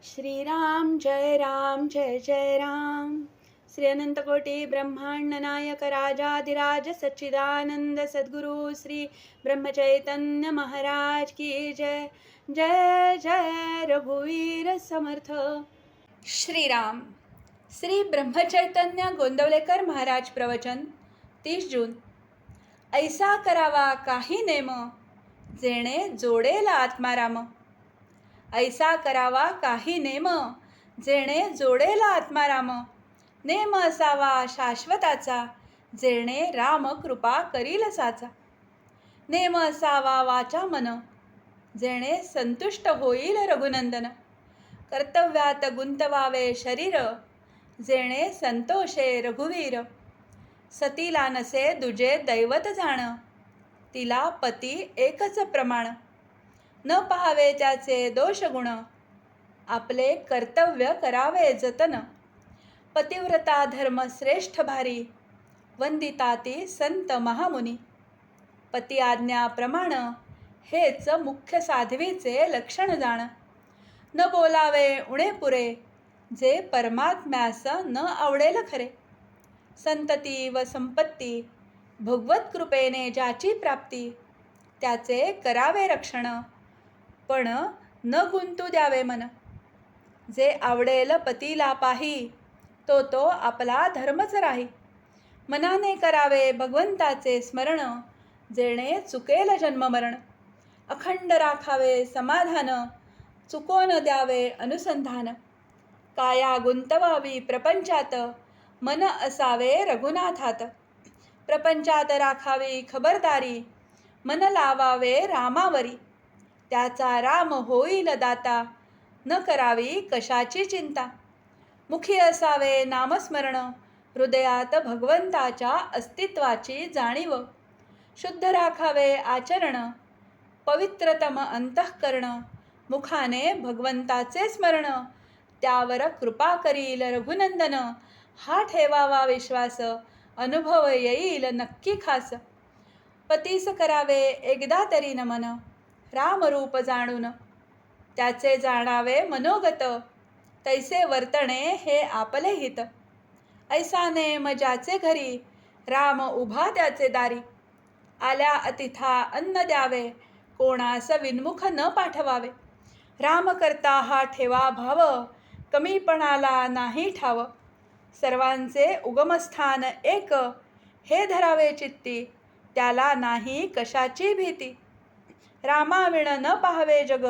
श्रीराम जय जय राम. श्री अनंतकोटी ब्रह्मांड नायक राजाधिराज सच्चिदानंद सद्गुरु श्री ब्रह्मचैतन्य महाराज की जय. जय जय रघुवीर समर्थ. श्रीराम. श्री ब्रह्मचैतन्य गोंदवलेकर महाराज प्रवचन 30 जून. ऐसा करावा काही नेम, जेणे जोडेल आत्माराम. ऐसा करावा काही नेम, जेणे जोडेल आत्माराम. नेम असावा शाश्वताचा, जेणे राम कृपा करील साचा. नेम असावा वाचा मन, जेणे संतुष्ट होईल रघुनंदन. कर्तव्यात गुंतवावे शरीर, जेणे संतोषे रघुवीर. सतीला नसे दुजे दैवत जाण, तिला पती एकच प्रमाण. न पाहावे त्याचे दोष गुण, आपले कर्तव्य करावे जतन. पतिव्रता धर्म श्रेष्ठ भारी, वंदिता ती संत महामुनी. पती आज्ञा प्रमाण, हेच मुख्य साध्वीचे लक्षण जाण. न बोलावे उणे पुरे, जे परमात्म्यास न आवडेल खरे. संतती व संपत्ती, भगवत कृपेने ज्याची प्राप्ती. त्याचे करावे रक्षण, पण न गुंतू द्यावे मन. जे आवडेल पतीला पाही, तो आपला धर्मच राही. मनाने करावे भगवंताचे स्मरण, जेणे चुकेल जन्म मरण. अखंड राखावे समाधान, चुकोन द्यावे अनुसंधान. काया गुंतवावी प्रपंचात, मन असावे रघुनाथात. प्रपंचात राखावी खबरदारी, मन लावावे रामावरी. त्याचा राम होईल दाता, न करावी कशाची चिंता. मुखी असावे नामस्मरण, हृदयात भगवंताच्या अस्तित्वाची जाणीव. शुद्ध राखावे आचरण, पवित्रतम अंतःकरण. मुखाने भगवंताचे स्मरण, त्यावर कृपा करील रघुनंदन. हा ठेवावा विश्वास, अनुभव येईल नक्की खास. पतीस करावे एकदा तरी नमन, रामरूप जाणून. त्याचे जाणावे मनोगत, तैसे वर्तणे हे आपले हित. ऐसा नेम ज्याचे घरी, राम उभा त्याचे दारी. आल्या अतिथा अन्न द्यावे, कोणास विनमुख न पाठवावे. राम करता हा ठेवा भाव, कमीपणाला नाही ठाव. सर्वांचे उगमस्थान एक, हे धरावे चित्ती. त्याला नाही कशाची भीती. रामाविण न पाहावे जग,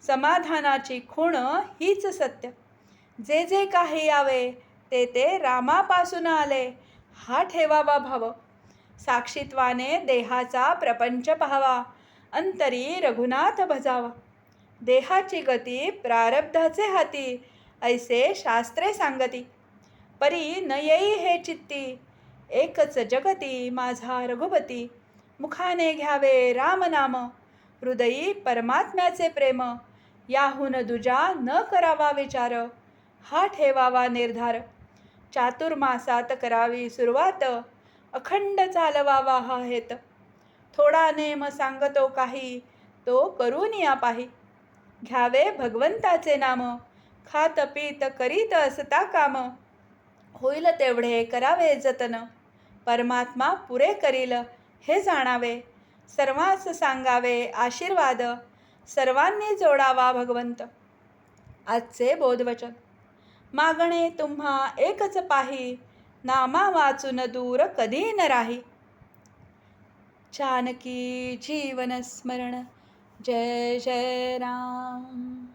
समाधानाची खूण हीच सत्य. जे जे काही यावे, ते रामापासून आले, हा ठेवावा भाव. साक्षीत्वाने देहाचा प्रपंच पाहावा, अंतरी रघुनाथ भजावा. देहाची गती प्रारब्धाचे हाती, ऐसे शास्त्रे सांगती. परी न येई हे चित्ती, एकच जगती माझा रघुपती. मुखाने घ्यावे रामनाम, हृदयी परमात्म्याचे प्रेम. याहून दुजा न करावा विचार, हा ठेवावा निर्धार. चातुर्मासात करावी सुरुवात, अखंड चालवावा हा हेत. थोडा नेम सांगतो काही, तो करून या पाही. घ्यावे भगवंताचे नाम, खात पीत करीत असता काम. होईल तेवढे करावे जतन, परमात्मा पुरे करील हे जाणावे. सर्वांस सांगावे आशीर्वाद, सर्वांनी जोडावा भगवंत. आजचे बोधवचन. मागणे तुम्हा एकच पाही, नामा वाचून दूर कधी न राही. जानकी जीवन स्मरण. जय जय राम.